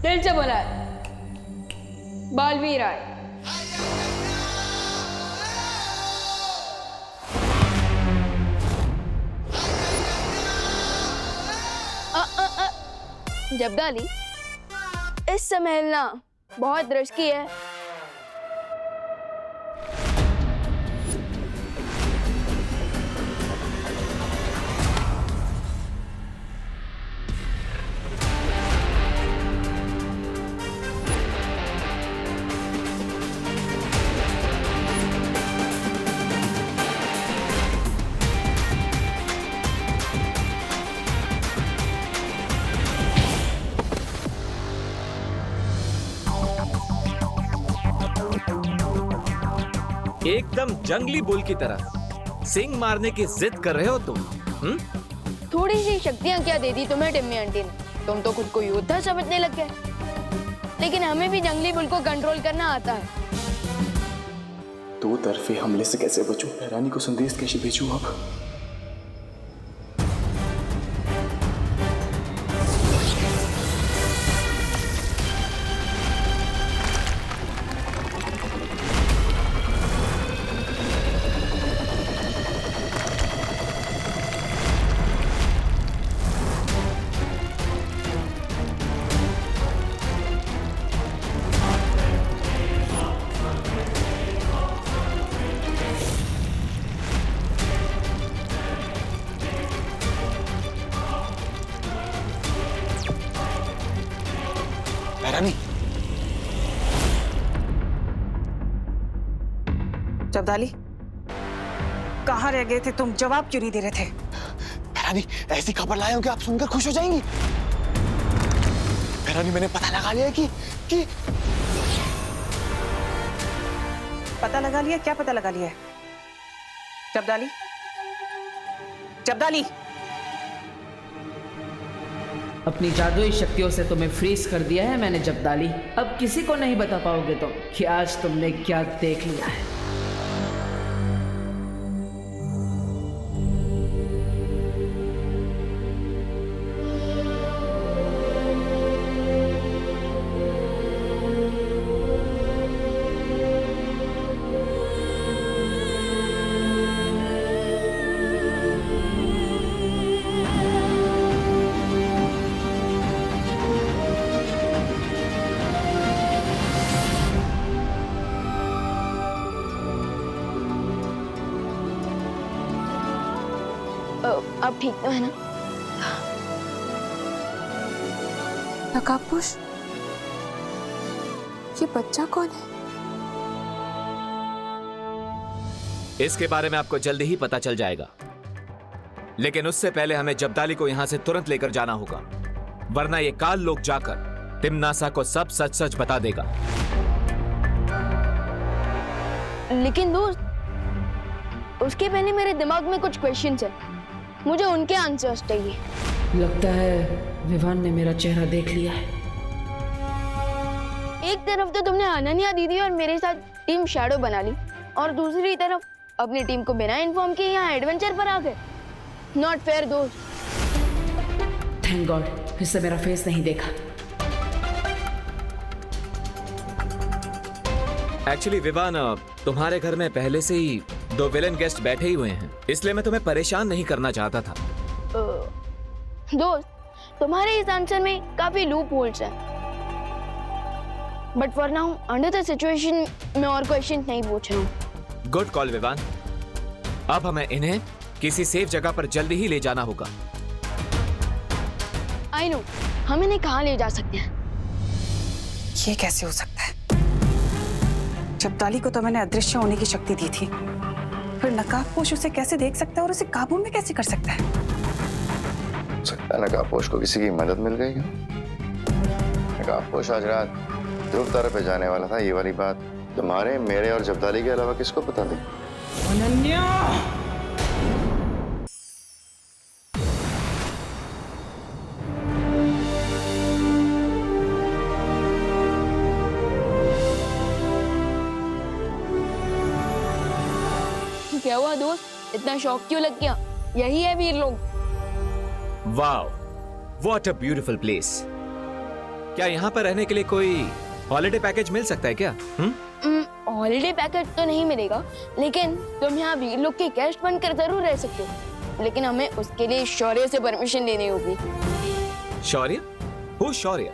दिल से बोला है, बालवीर आए। जब्दाली, इससे मिलना बहुत रिस्की है। एकदम जंगली बुल की तरह सिंग मारने की जिद कर रहे हो तुम? थोड़ी सी शक्तियां क्या दे दी तुम्हें टिम्मी आंटी ने? तुम तो खुद को योद्धा समझने लग गए। लेकिन हमें भी जंगली बुल को कंट्रोल करना आता है। दो तरफे हमले से कैसे बचूं? रानी को संदेश कैसे भेजूं अब? रानी, जब्दाली, कहाँ रह गए थे तुम? जवाब क्यों नहीं दे रहे थे? रानी, ऐसी खबर लाए हो कि आप सुनकर खुश हो जाएंगी। रानी, मैंने पता लगा लिया कि पता लगा लिया? क्या पता लगा लिया है? जब्दाली, जब्दाली, अपनी जादुई शक्तियों से तुम्हें फ्रीज कर दिया है मैंने जब्दाली। अब किसी को नहीं बता पाओगे तुम कि आज तुमने क्या देख लिया है। अब ठीक तो है ना? नकाबपोश, ये बच्चा कौन है? इसके बारे में आपको जल्दी ही पता चल जाएगा, लेकिन उससे पहले हमें जब्दाली को यहां से तुरंत लेकर जाना होगा, वरना ये काल लोग जाकर तिम्नासा को सब सच सच बता देगा। लेकिन दोस्त, उसके पहले मेरे दिमाग में कुछ क्वेश्चंस है, मुझे उनके आंसर्स चाहिए। लगता है विवान ने मेरा चेहरा देख लिया है। एक तरफ तो तुमने अनन्या दीदी और मेरे साथ टीम शैडो बना ली, और दूसरी तरफ अपनी टीम को बिना इन्फॉर्म किए यहाँ एडवेंचर पर आ गए। नॉट फेयर दोस्त। थैंक गॉड, इससे मेरा फेस नहीं देखा। एक्चुअली विवान, तुम्हारे घर में पहले से ही 2 विलेन गेस्ट बैठे ही हुए हैं, इसलिए मैं तुम्हें परेशान नहीं करना चाहता था। दोस्त, तुम्हारे इस आंसर में काफी लूप होल्स हैं, but for now under the situation मैं और क्वेश्चन नहीं पूछ रहा हूँ। Good call Vivaan. अब हमें इन्हें किसी सेफ जगह पर जल्दी ही ले जाना होगा। आई नो, हम इन्हें कहाँ ले जा सकते हैं? ये कैसे हो सकता है? जब्दाली को तो मैंने अदृश्य होने की शक्ति दी थी, फिर नकाबपोश उसे कैसे देख सकता है और उसे काबू में कैसे कर सकता है? सकता है नकाबपोश को किसी की मदद मिल गई क्या? नकाबपोश आज रात ध्रुव तारे पे जाने वाला था। ये वाली बात तुम्हारे, मेरे और जब्दाली के अलावा किसको पता थी? अनन्या! क्या हुआ दोस्त, इतना शौक क्यों लग गया? यही है वीर लोग। Wow, what a beautiful place. क्या यहाँ पर रहने के लिए कोई हॉलिडे पैकेज मिल सकता है क्या? हॉलिडे पैकेज तो नहीं मिलेगा, लेकिन तुम यहाँ वीर लोग के गेस्ट बनकर जरूर रह सकते हो, लेकिन हमें उसके लिए शौर्य से परमिशन लेनी होगी। शौर्य? हु शौर्य?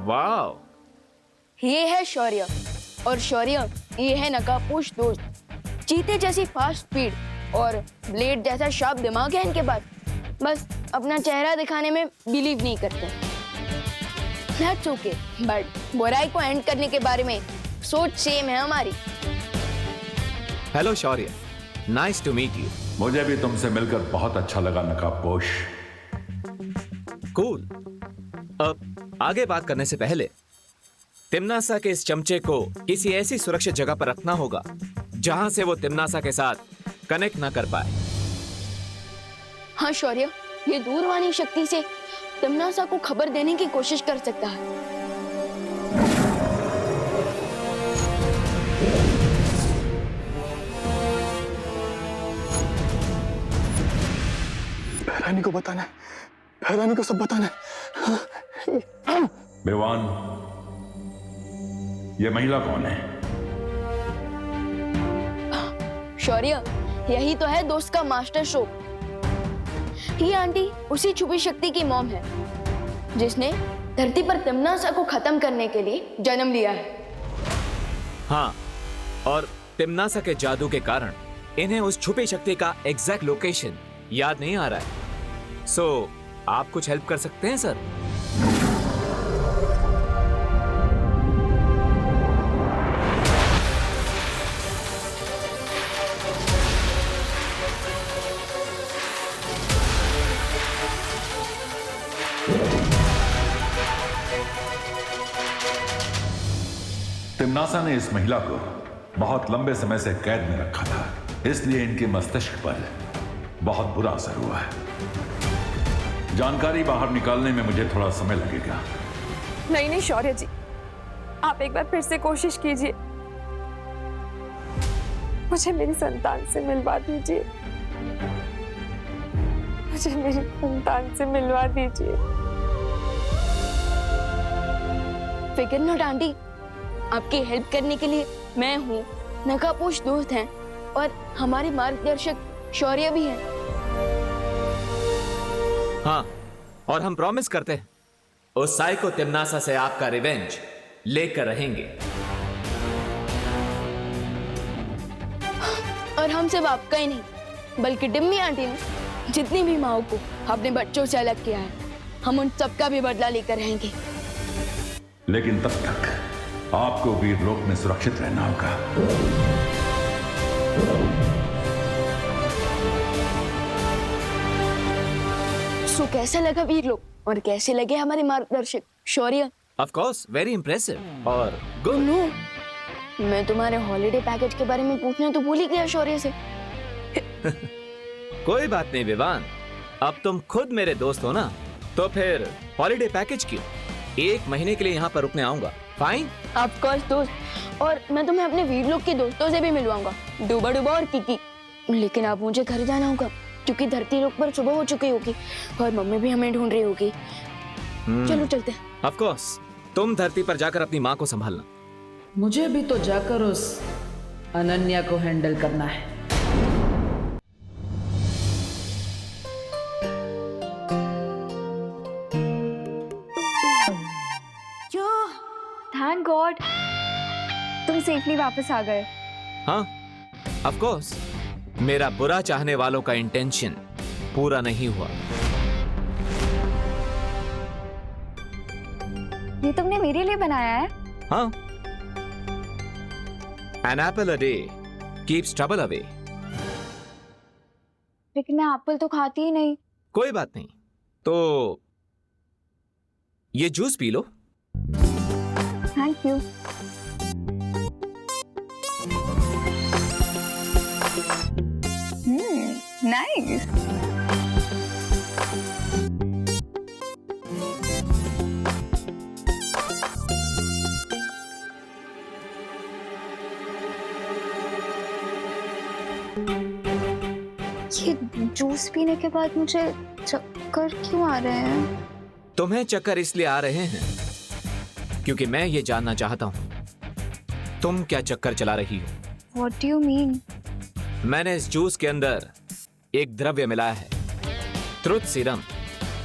वाओ! ये है शौर्य, और शौर्य ये है नकाबपोश दोस्त। चीते जैसी फास्ट स्पीड और ब्लेड जैसा शार्प दिमाग है इनके पास, बस अपना चेहरा दिखाने में बिलीव नहीं करते। That's okay, बट बुराई को एंड करने के बारे में सोच सेम है हमारी। Hello Shaurya, nice to meet you. मुझे भी तुमसे मिलकर बहुत अच्छा लगा नकाबपोश। कूल। अब आगे बात करने से पहले तिम्नासा के इस चमचे को किसी ऐसी सुरक्षित जगह पर रखना होगा जहां से वो तिम्नासा के साथ कनेक्ट ना कर पाए। हाँ शौर्य, ये दूरवाणी शक्ति से तिम्नासा को खबर देने की कोशिश कर सकता है। बहरानी को बताना है, बहरानी को सब बताना है। बेवान, ये महिला कौन है? शौर्य, यही तो है दोस्त का मास्टर स्ट्रोक। ये आंटी उसी छुपी शक्ति की मॉम है जिसने धरती पर तिम्नासा को खत्म करने के लिए जन्म लिया है। हाँ, और तिम्नासा के जादू के कारण इन्हें उस छुपी शक्ति का एग्जैक्ट लोकेशन याद नहीं आ रहा है। सो आप कुछ हेल्प कर सकते हैं सर? तिम्नासा ने इस महिला को बहुत लंबे समय से कैद में रखा था, इसलिए इनके मस्तिष्क पर बहुत बुरा असर हुआ है। जानकारी बाहर निकालने में मुझे थोड़ा समय लगेगा। नहीं नहीं शौर्य जी, आप एक बार फिर से कोशिश कीजिए। मुझे मेरी संतान से मिलवा दीजिए, मुझे मेरी संतान से मिलवा दीजिए। फिकर नॉट आंटी, आपकी हेल्प करने के लिए मैं हूँ, नकाबपोश दोस्त हैं और हमारे मार्गदर्शक शौर्य भी हैं। हाँ, और हम प्रॉमिस करते हैं उस साइको तिम्नासा से आपका रिवेंज लेकर रहेंगे। और हम सिर्फ आपका ही नहीं, बल्कि डिम्मी आंटी ने जितनी भी माओ को अपने बच्चों से अलग किया है, हम उन सबका भी बदला लेकर रहेंगे। लेकिन तब तक आपको वीरलोक में सुरक्षित रहना होगा। सो कैसा लगा वीरलोक, और कैसे लगे हमारे मार्गदर्शक शौर्य? ऑफ कोर्स, वेरी इंप्रेसिव और गुड। नो, मैं तुम्हारे हॉलिडे पैकेज के बारे में पूछना तो भूल ही गया शौर्य से। कोई बात नहीं विवान, अब तुम खुद मेरे दोस्त हो ना, तो फिर हॉलिडे पैकेज क्यों? 1 महीने के लिए यहाँ पर रुकने आऊंगा। फाइन? ऑफ कोर्स दोस्त, और मैं तुम्हें अपने वीरलोक के दोस्तों से भी मिलवाऊंगा, डूबा डूबा और किकी। लेकिन अब मुझे घर जाना होगा क्योंकि धरती लोक पर सुबह हो चुकी होगी और मम्मी भी हमें ढूंढ रही होगी। चलो चलते हैं। ऑफ कोर्स, तुम धरती पर जाकर अपनी माँ को संभालना। मुझे भी तो जाकर उस अनन्या को हैंडल करना है। थैंक गॉड तुम सेफली वापस आ गए। हाँ, ऑफ कोर्स, मेरा बुरा चाहने वालों का इंटेंशन पूरा नहीं हुआ। ये तुमने मेरे लिए बनाया है? हाँ, An apple a day keeps trouble away. लेकिन मैं एप्पल तो खाती ही नहीं। कोई बात नहीं, तो ये juice P low. Thank you. Nice. ये जूस पीने के बाद मुझे चक्कर क्यों आ रहे हैं? तुम्हें चक्कर इसलिए आ रहे हैं क्योंकि मैं ये जानना चाहता हूं तुम क्या चक्कर चला रही हो। What do you mean? मैंने इस जूस के अंदर एक द्रव्य मिलाया है, ट्रुथ सीरम,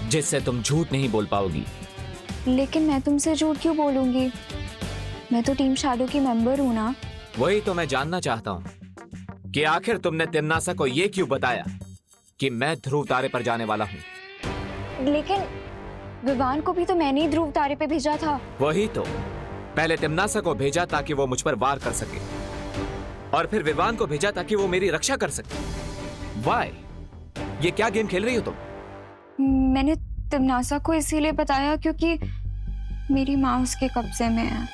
जिससे तुम झूठ नहीं बोल पाओगी। लेकिन मैं तुमसे झूठ क्यों बोलूंगी? मैं तो टीम शैडो की मेंबर हूँ ना। वही तो मैं जानना चाहता हूँ कि आखिर तुमने तिम्नासा को ये क्यों बताया कि मैं ध्रुव तारे पर जाने वाला हूँ। लेकिन विवान को भी तो मैंने ही ध्रुव तारे पे भेजा था। वही तो, पहले तिम्नासा को भेजा ताकि वो मुझ पर वार कर सके, और फिर विवान को भेजा ताकि वो मेरी रक्षा कर सके। वाई? ये क्या गेम खेल रही हो तुम? मैंने तिम्नासा को इसीलिए बताया क्योंकि मेरी माँ उसके कब्जे में है।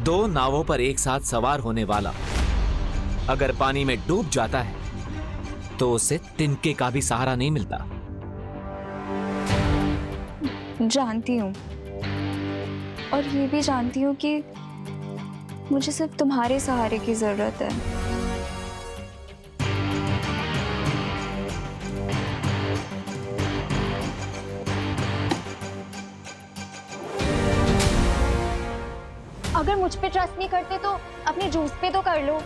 दो नावों पर एक साथ सवार होने वाला अगर पानी में डूब जाता है तो उसे तिनके का भी सहारा नहीं मिलता। जानती हूँ, और ये भी जानती हूँ कि मुझे सिर्फ तुम्हारे सहारे की जरूरत है। अगर मुझ पे ट्रस्ट नहीं करते तो अपने जूस पे तो कर लो।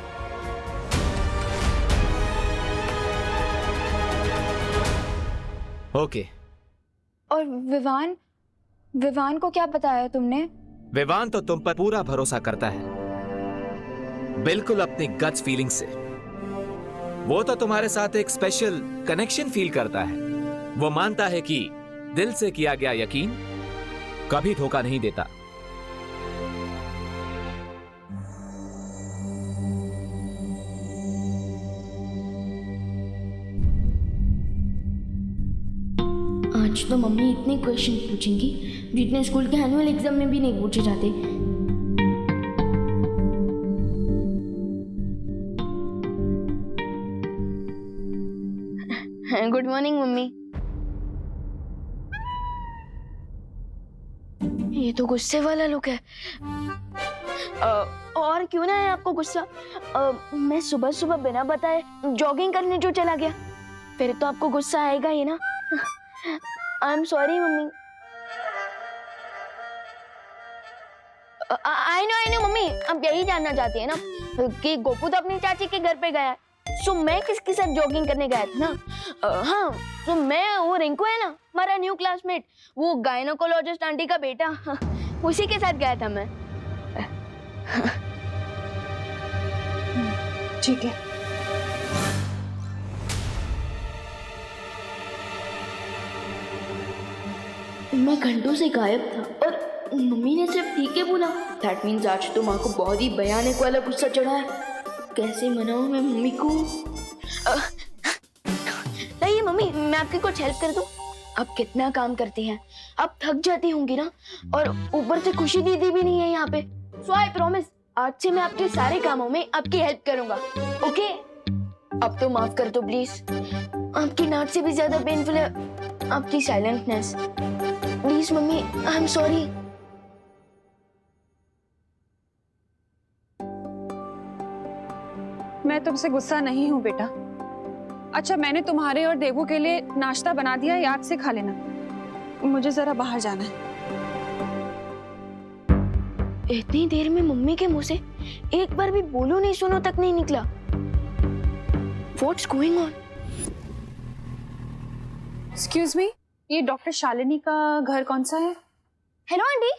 ओके। और विवान को क्या बताया तुमने? विवान तो तुम पर पूरा भरोसा करता है, बिल्कुल अपनी गट्स फीलिंग से। वो तो तुम्हारे साथ एक स्पेशल कनेक्शन फील करता है। वो मानता है कि दिल से किया गया यकीन कभी धोखा नहीं देता। आज तो मम्मी इतने क्वेश्चन पूछेंगी जितने स्कूल के एनुअल एग्जाम में भी नहीं पूछे जाते। Good morning mummy. ये तो गुस्से वाला लुक है। और क्यों ना है आपको गुस्सा? मैं सुबह सुबह बिना बताए जॉगिंग करने जो चला गया, फिर तो आपको गुस्सा आएगा ही ना। आई am sorry mummy. I know mummy, अब यही जानना चाहती है ना कि गोपू तो अपनी चाची के घर पे गया है, सो मैं किसके साथ जॉगिंग करने गया था ना। हाँ, तो मैं, वो रिंकू है ना हमारा न्यू क्लासमेट, वो गायनोकोलॉजिस्ट आंटी का बेटा, उसी के साथ गया था मैं। ठीक है। मैं घंटों से गायब था और मम्मी ने सिर्फ ठीक है बोला। दैट मीन्स आज तो माँ को बहुत ही भयानक वाला गुस्सा चढ़ा है। कैसे मनाऊं मैं मम्मी को? नहीं मम्मी, मैं आपकी कुछ हेल्प कर दूं? आप कितना काम करती हैं, आप थक जाती होंगी ना, और ऊपर से खुशी दीदी भी नहीं है यहाँ पे। सो आई प्रॉमिस, आज से मैं आपके सारे कामों में आपकी हेल्प करूंगा। ओके? अब तो माफ कर दो प्लीज। आपकी डांट से भी ज्यादा पेनफुल है आपकी silentness. Please mummy, I am sorry. मैं तुमसे गुस्सा नहीं हूँ बेटा। अच्छा, मैंने तुम्हारे और देवू के लिए नाश्ता बना दिया, याद से खा लेना। मुझे जरा बाहर जाना है। इतनी देर में मम्मी के मुंह से एक बार भी बोलो नहीं सुनो तक नहीं निकला। What's going on? Excuse me, ये डॉक्टर शालिनी का घर कौन सा है? हेलो आंटी,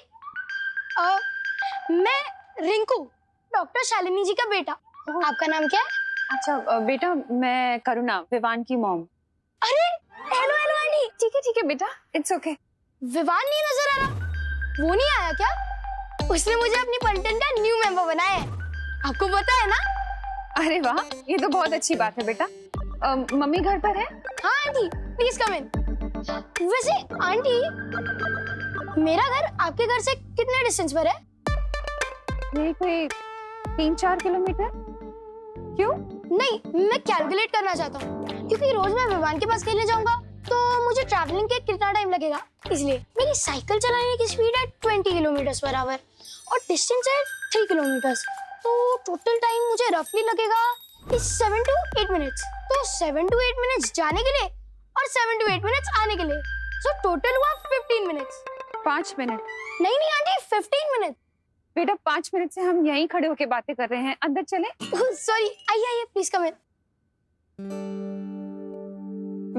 मैं रिंकू, डॉक्टर शालिनी जी का बेटा। आपका नाम क्या है? अच्छा बेटा, मैं करुणा, विवान की मॉम। अरे हेलो हेलो आंटी। ठीक है बेटा, इट्स ओके। विवान नहीं नजर आ रहा? वो नहीं आया क्या? उसने मुझे अपनी पलटन का न्यू मेंबर बनाया है, आपको पता है ना? अरे वाह, ये तो बहुत अच्छी बात है बेटा। मम्मी घर पर है? हाँ आंटी, प्लीज कम इन। वैसे आंटी, मेरा घर आपके घर से कितने डिस्टेंस पर है? यही कोई 3-4 किलोमीटर। क्यों? नहीं, मैं कैलकुलेट करना चाहता हूँ क्योंकि रोज मैं विवान के पास खेलने जाऊंगा तो मुझे ट्रैवलिंग के कितना टाइम लगेगा, इसलिए मेरी साइकिल चलाने की स्पीड है 20 किलोमीटर पर आवर और डिस्टेंस है 3 किलोमीटर, तो टोटल टाइम मुझे रफली लगेगा 7 to 8 मिनट्स। तो 7 to 8 मिनट्स जाने के लिए और 7 to 8 मिनट्स आने के लिए, सो टोटल हुआ 15 मिनट्स। 5 मिनट? नहीं नहीं आंटी, 15 मिनट। बेटा 5 मिनट से हम यहीं खड़े होके बातें कर रहे हैं, अंदर चले? सॉरी, आइए आइए प्लीज कम इन।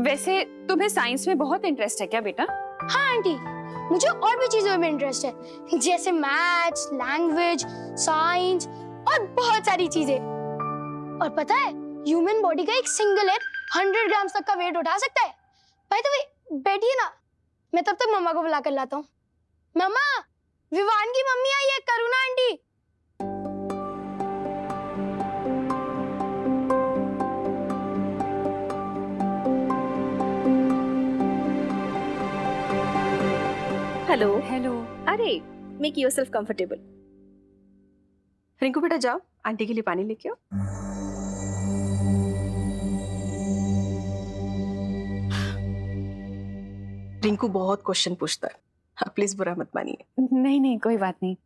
वैसे तुम्हें साइंस में बहुत इंटरेस्ट है क्या बेटा? हाँ आंटी, मुझे और भी चीजों में इंटरेस्ट है, जैसे मैथ्स, लैंग्वेज, साइंस और बहुत सारी चीजें। और पता है, ह्यूमन बॉडी का एक सिंगल हेड 100 ग्राम तक का वेट उठा सकता है। बाय द वे, बैठिए ना, मैं तब तक मम्मा को बुला कर लाता हूँ। मम्मा, विवान की मम्मी आई है, करुणा आंटी। हेलो। हेलो। अरे, मेक योरसेल्फ कंफर्टेबल। रिंकू बेटा जाओ, आंटी के लिए पानी लेके आओ। रिंकू बहुत क्वेश्चन पूछता है, हाँ प्लीज बुरा मत मानिए। नहीं नहीं, कोई बात नहीं,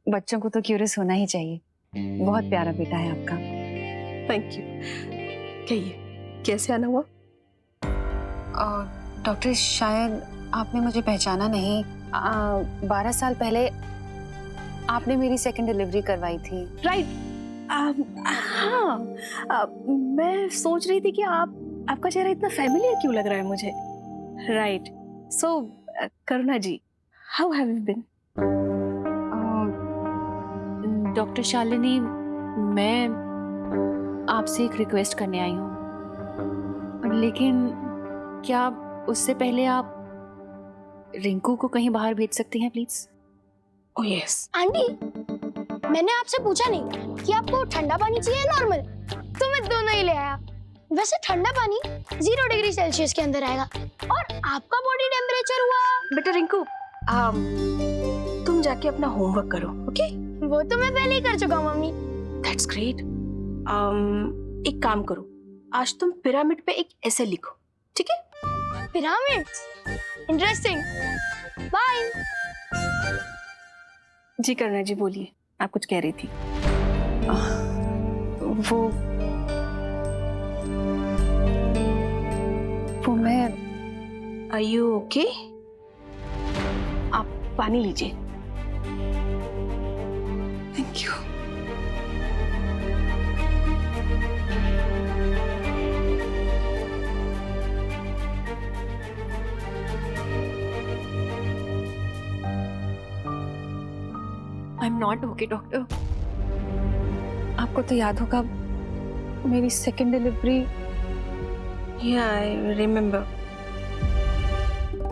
बच्चों को तो क्यूरियस होना ही चाहिए। बहुत प्यारा बेटा है आपका। Thank you. कहिए, कैसे आना हुआ? डॉक्टर, शायद आपने मुझे पहचाना नहीं। 12 साल पहले आपने मेरी सेकंड डिलीवरी करवाई थी। राइट। हाँ, मैं सोच रही थी कि आपका चेहरा इतना फैमिलियर क्यों लग रहा है मुझे। Right. So Karuna ji, how have you been? Doctor Shalini, मैं आपसे एक रिक्वेस्ट करने आई हूँ, लेकिन क्या उससे पहले आप रिंकू को कहीं बाहर भेज सकती हैं प्लीज? Oh yes. आंटी, मैंने आपसे पूछा नहीं कि आपको ठंडा पानी चाहिए नॉर्मल, तो मैं दोनों ही ले आया। वैसे ठंडा पानी 0 डिग्री सेल्सियस के अंदर आएगा और आपका बॉडी टेम्परेचर हुआ। बेटा रिंकू, तुम जाके अपना होमवर्क करो, ओके? वो तो मैं पहले ही कर चुका हूँ मम्मी। That's great. एक काम करो, आज तुम पिरामिड पे एक ऐसे लिखो, ठीक है? Pyramids, interesting. बाय। जी करुणा जी, बोलिए, आप कुछ कह रही थी। वो मैं। Are you okay? आप पानी लीजिए। Thank you. I am not okay doctor. आपको तो याद होगा मेरी सेकंड डिलीवरी। या आई रिमेम्बर।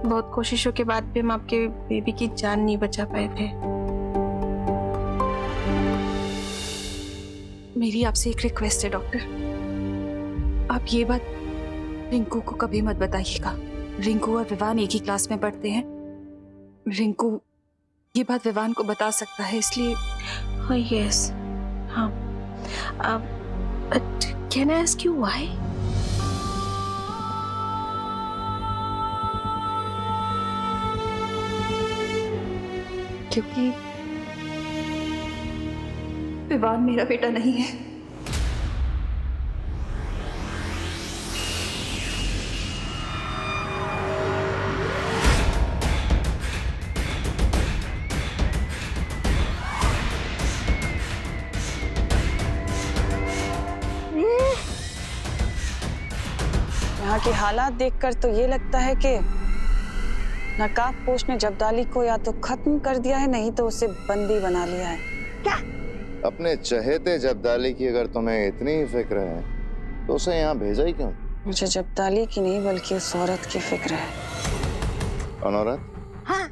बहुत कोशिशों के बाद भी हम आपके बेबी की जान नहीं बचा पाए थे। मेरी आपसे एक रिक्वेस्ट है डॉक्टर, आप ये बात रिंकू को कभी मत बताइएगा। रिंकू और विवान एक ही क्लास में पढ़ते हैं। रिंकू ये बात विवान को बता सकता है, इसलिए। हाँ यस, हाँ। Can I ask you why? क्योंकि विवान मेरा बेटा नहीं है। यहाँ के हालात देखकर तो ये लगता है कि नकाबपोश ने जब्दाली को या तो खत्म कर दिया है, नहीं तो उसे बंदी बना लिया है। क्या? अपने चहेते जब्दाली की अगर तुम्हें इतनी ही फिक्र है तो उसे यहाँ भेजा ही क्यों? मुझे जब्दाली की नहीं बल्कि उस औरत की फिक्र है। कौन औरत? हाँ,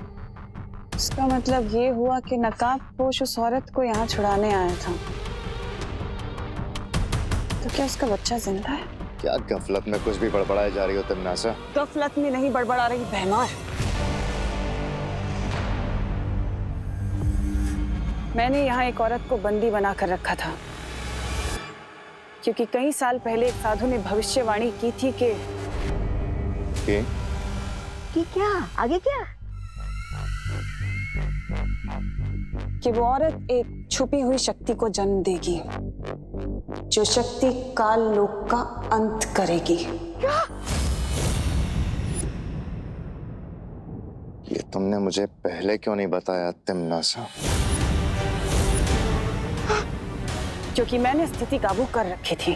उसका मतलब ये हुआ कि नकाबपोश उस औरत को यहाँ छुड़ाने आया था। तो क्या उसका बच्चा जिंदा है? क्या गफलत में कुछ भी बड़बड़ाई जा रही हो तुम नासा? गफलत में नहीं बड़बड़ा रही, बेमार। मैंने यहाँ एक औरत को बंदी बना कर रखा था क्योंकि कई साल पहले एक साधु ने भविष्यवाणी की थी कि क्या आगे क्या कि वो औरत एक छुपी हुई शक्ति को जन्म देगी, जो शक्ति काल लोक का अंत करेगी। ये तुमने मुझे पहले क्यों नहीं बताया तिमनासा? क्योंकि मैंने स्थिति काबू कर रखी थी।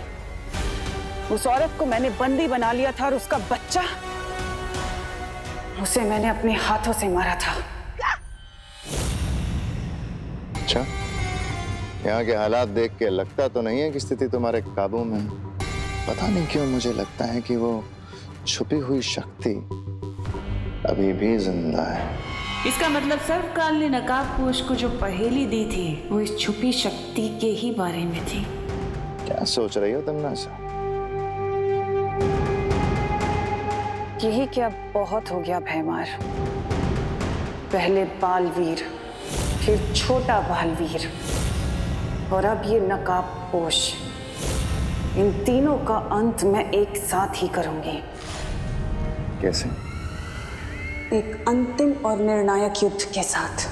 उस औरत को मैंने बंदी बना लिया था और उसका बच्चा, उसे मैंने अपने हाथों से मारा था। अच्छा, यहाँ के हालात देख के लगता तो नहीं है कि स्थिति तुम्हारे काबू में है। पता नहीं क्यों मुझे लगता है कि वो छुपी हुई शक्ति अभी भी जिंदा है। इसका मतलब सर्वकाल ने नकाबपोश को जो पहेली दी थी वो इस छुपी शक्ति के ही बारे में थी। क्या सोच रही हो तिमनासा? यही क्या बहुत हो गया भैमार। पहले बालवीर, फिर छोटा बालवीर और अब ये नकाबपोश। इन तीनों का अंत मैं एक साथ ही करूंगी। कैसे? एक अंतिम और निर्णायक युद्ध के साथ।